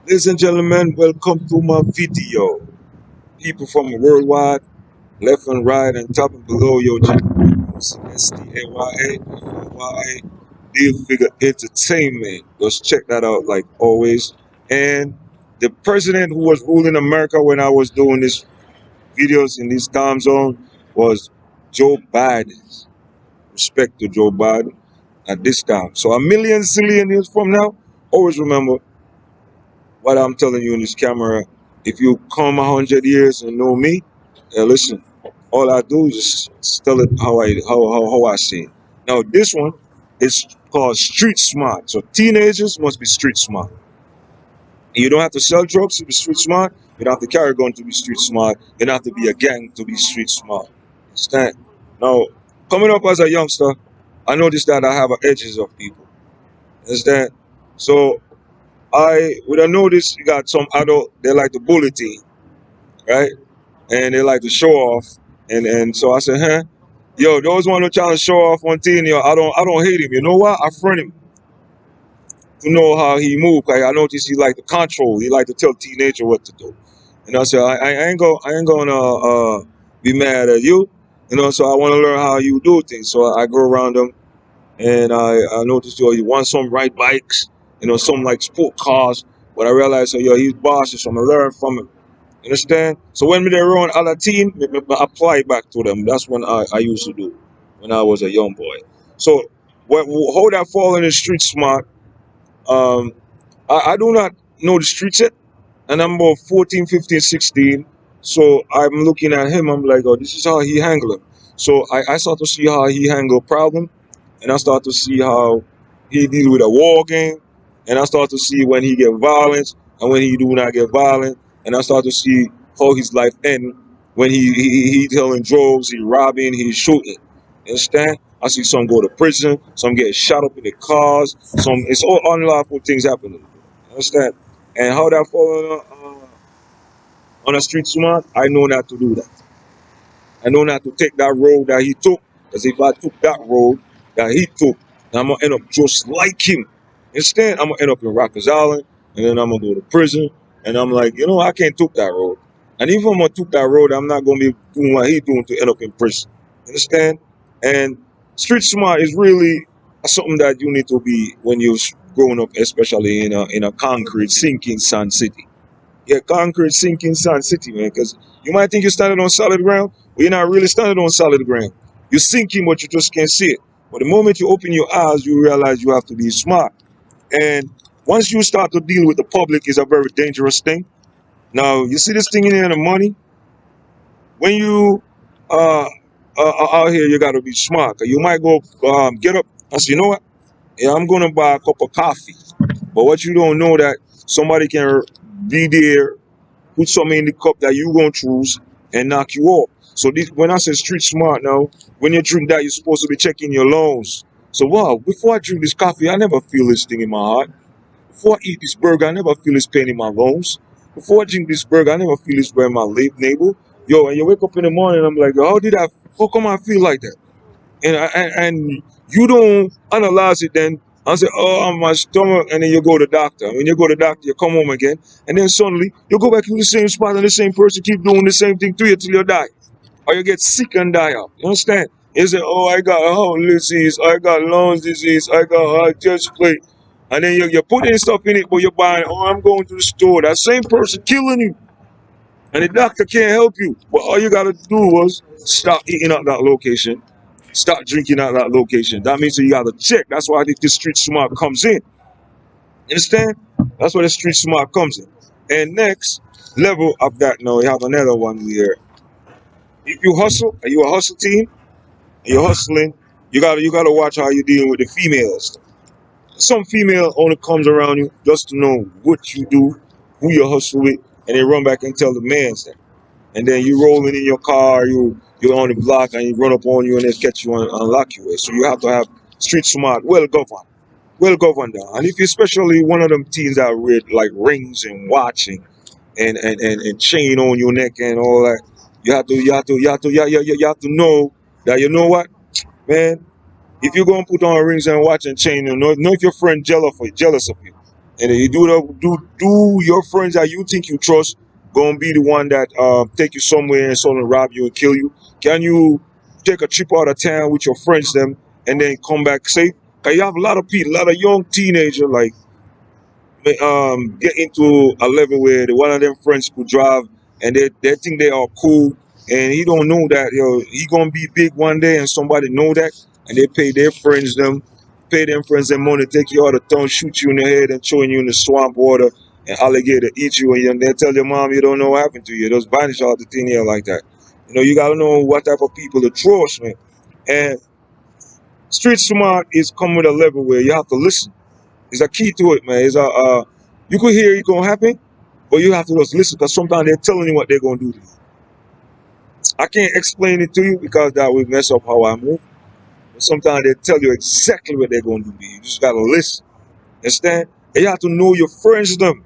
Ladies and gentlemen, welcome to my video. People from worldwide, left and right and top and below, yo, check STAYA, Deal Figure Entertainment. Just check that out like always. And the president who was ruling America when I was doing these videos in this time zone was Joe Biden. Respect to Joe Biden at this time. So a million zillion years from now, always remember what I'm telling you in this camera. If you come 100 years and know me, listen, all I do is just tell it how I see it. Now this one is called street smart. So teenagers must be street smart. You don't have to sell drugs to be street smart. You don't have to carry a gun to be street smart. You don't have to be a gang to be street smart. Understand? Now, coming up as a youngster, I noticed that I have edges of people. Understand? So with a notice, you got some adult, they like to bully teen, right? And they like to show off. And so I said, huh? Yo, those one who trying to show off on teen, yo, I don't hate him. You know what? I friend him to know how he move. I noticed he like to control. He like to tell teenager what to do. And I said, I ain't gonna be mad at you. So I want to learn how you do things. So I go around them and I noticed, yo, he wants some ride bikes, some like sport cars. But I realized, yo, he's bossy, so I'm gonna learn from him. You understand? So when they run other team, me apply it back to them. That's when I used to do when I was a young boy. So how that fall in the street smart, um, I do not know the streets yet, and I'm about 14, 15, 16. So I'm looking at him, I'm like, oh, this is how he handle it. So I start to see how he handle problem, and I start to see how he deal with a war game, and I start to see when he get violent and when he do not get violent, and I start to see how his life end when he telling drugs, he robbing, he shooting. Understand? I see some go to prison, some get shot up in the cars, some it's all unlawful things happening. Understand? And how that fall on a street smart, I know not to do that. I know not to take that road that he took. Because if I took that road that he took, I'm going to end up just like him. Instead, I'm going to end up in Rikers Island, and then I'm going to go to prison. And I'm like, I can't take that road. And if I'm going to take that road, I'm not going to be doing what he's doing to end up in prison. Understand? And street smart is really something that you need to be when you're growing up, especially in a concrete, sinking sand city. Yeah, concrete sinking sand city, man. Because you might think you're standing on solid ground, but you're not really standing on solid ground. You're sinking, but you just can't see it. But the moment you open your eyes, you realize you have to be smart. And once you start to deal with the public, it's a very dangerous thing. Now, you see this thing in here, the money. When you are out here, you got to be smart. 'Cause you might go get up and say, you know what? Yeah, I'm going to buy a cup of coffee. But what you don't know that somebody can be there, put something in the cup that you gonna choose and knock you off. So this, when I say street smart now, when you drink that, you're supposed to be checking your lungs. So wow, before I drink this coffee, I never feel this thing in my heart. Before I eat this burger, I never feel this pain in my lungs. Before I drink this burger, I never feel this pain in my navel. Yo, and you wake up in the morning, I'm like, how come I feel like that? And you don't analyze it then and say, oh, my stomach, and then you go to the doctor. When you go to the doctor, you come home again, and then suddenly you go back to the same spot and the same person keep doing the same thing to you till you die. Or you get sick and die out. You understand? You say, oh, I got heart disease, I got lung disease, I got heart chest plate. And then you're putting stuff in it, but you're buying, oh, I'm going to the store. That same person killing you. And the doctor can't help you. But all you got to do was stop eating at that location. Stop drinking at that location. That means you got to check. That's why the street smart comes in. Understand? That's where the street smart comes in. And next level of that, now you have another one here. If you hustle, and you a hustle team, and you're hustling, you gotta watch how you're dealing with the females. Some female only comes around you just to know what you do, who you hustle with, and they run back and tell the man's that. And then you rolling in your car, you're on the block, and you run up on you and they catch you and unlock you. So you have to have street smart, well governed down. And if you're especially one of them teens that wear like rings and watching and chain on your neck and all that, you have to know that you know what, man. If you're gonna put on rings and watch and chain, know if your friend jealous of you. And then you do your friends that you think you trust gonna be the one that take you somewhere and sort of rob you and kill you? Can you take a trip out of town with your friends them and then come back safe? Cause you have a lot of people, a lot of young teenagers like get into a level where one of them friends could drive and they think they are cool, and he don't know that he gonna be big one day and somebody know that, and they pay them friends them money, take you out of town, shoot you in the head and throw you in the swamp water, and alligator eat you, and they tell your mom you don't know what happened to you, just vanish out the thin air like that. You gotta know what type of people to trust, man. And street smart is come with a level where you have to listen. It's a key to it, man. It's you could hear it gonna happen, but you have to just listen because sometimes they're telling you what they're gonna do to you. I can't explain it to you because that will mess up how I move. But sometimes they tell you exactly what they're gonna do to you. You just gotta listen. Understand? And you have to know your friends them.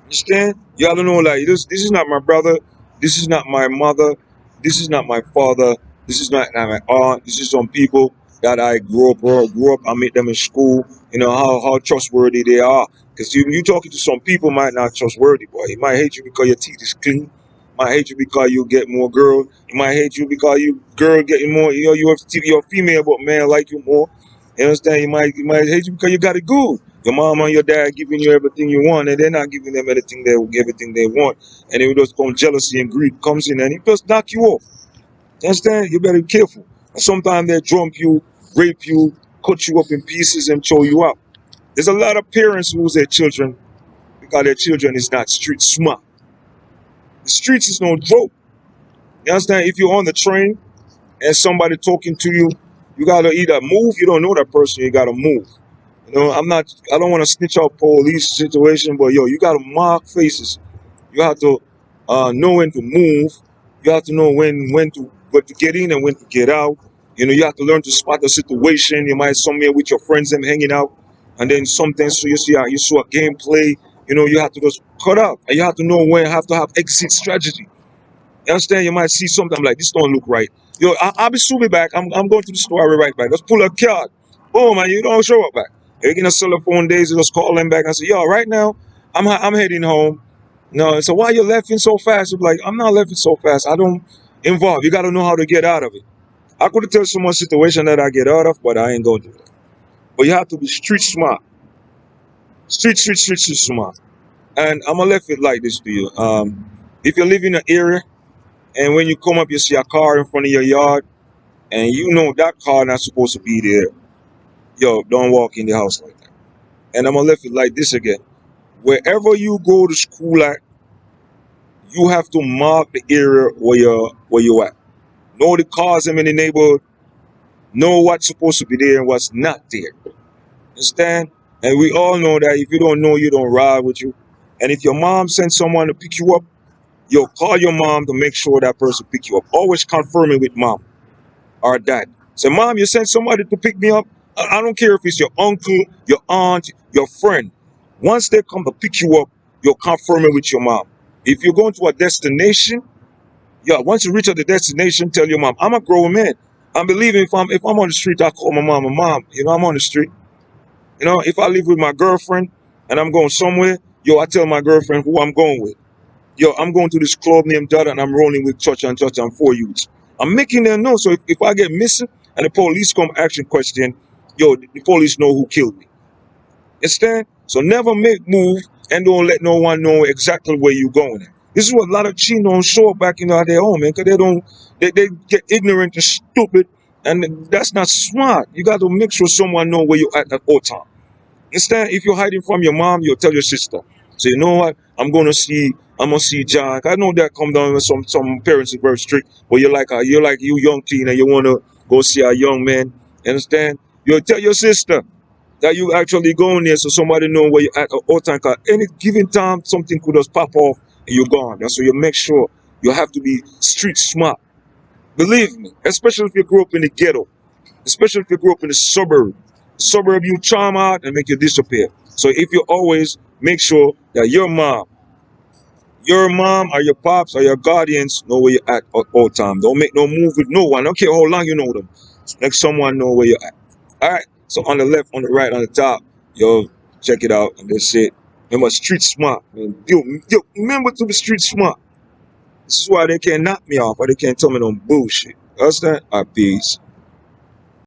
Understand? You have to know like this is not my brother, this is not my mother, this is not my father, this is not my aunt, this is some people that I grew up, I met them in school, how trustworthy they are. Because you talking to some people might not trustworthy, boy. He might hate you because your teeth is clean. Might hate you because you get more girl. He might hate you because you girl getting more, you're female but man like you more. You understand? He might hate you because you got it good. Your mom and your dad giving you everything you want, and they're not giving them everything they want, and it will just come jealousy and greed comes in, and it just knock you off. You understand? You better be careful. And sometimes they drunk you, rape you, cut you up in pieces, and throw you out. There's a lot of parents who lose their children because their children is not street smart. The streets is no joke. You understand? If you're on the train and somebody talking to you, you gotta either move. You don't know that person, you gotta move. I don't want to snitch out police situation, but you got to mark faces. You have to know when to move. You have to know when to get in and when to get out. You have to learn to spot the situation. You might somewhere with your friends them hanging out, and then something so you saw a gameplay. You have to just cut out, and you have to know when you have to have exit strategy. You understand? You might see something like this don't look right. I'll be soon be back. I'm going to the store. I'll be right back. Just pull a card. Boom, man, you don't show up back. You're gonna cell phone days. You just call them back and say, yo, right now, I'm heading home. No, so why you laughing so fast? You're like, I'm not laughing so fast. I don't involve. You got to know how to get out of it. I could tell someone situation that I get out of, but I ain't gonna do that. But you have to be street smart. Street smart. And I'm gonna left it like this to you. If you live in an area and when you come up, you see a car in front of your yard, and you know that car not supposed to be there, don't walk in the house like that. And I'm gonna left it like this again. Wherever you go to school at, you have to mark the area where you're at. Know the cars in the neighborhood. Know what's supposed to be there and what's not there. Understand? And we all know that if you don't know, you don't ride with you. And if your mom sends someone to pick you up, you'll call your mom to make sure that person pick you up. Always confirm it with mom or dad. Say, mom, you sent somebody to pick me up. I don't care if it's your uncle, your aunt, your friend. Once they come to pick you up, you'll confirm it with your mom. If you're going to a destination, once you reach at the destination, tell your mom, I'm a grown man. I'm believing if I'm on the street, I call my mom, I'm on the street. If I live with my girlfriend and I'm going somewhere, I tell my girlfriend who I'm going with. I'm going to this club named Dada and I'm rolling with Touch and 4 youths. I'm making them know. So if I get missing and the police come action question, the police know who killed me. Understand? So never make move and don't let no one know exactly where you're going. This is what a lot of cheat don't show up back in their home, man, because they get ignorant and stupid, and that's not smart. You got to make sure someone know where you're at all time. Instead, if you're hiding from your mom, you'll tell your sister. So you know what? I'm gonna see John. I know that come down with some parents is very strict, but you're like you young teen and you wanna go see a young man. Understand? You'll tell your sister that you actually going there so somebody know where you're at all time. Cause any given time something could just pop off and you're gone. And so you make sure you have to be street smart. Believe me, especially if you grew up in the ghetto, especially if you grew up in the suburb you charm out and make you disappear. So if you always make sure that your mom or your pops or your guardians know where you're at all time. Don't make no move with no one. I don't care how long you know them. Make someone know where you're at. All right. So on the left, on the right, on the top, Check it out, and that's it. Remember, street smart, man. Yo, remember to be street smart. This is why they can't knock me off, or they can't tell me no bullshit. Understand? Peace.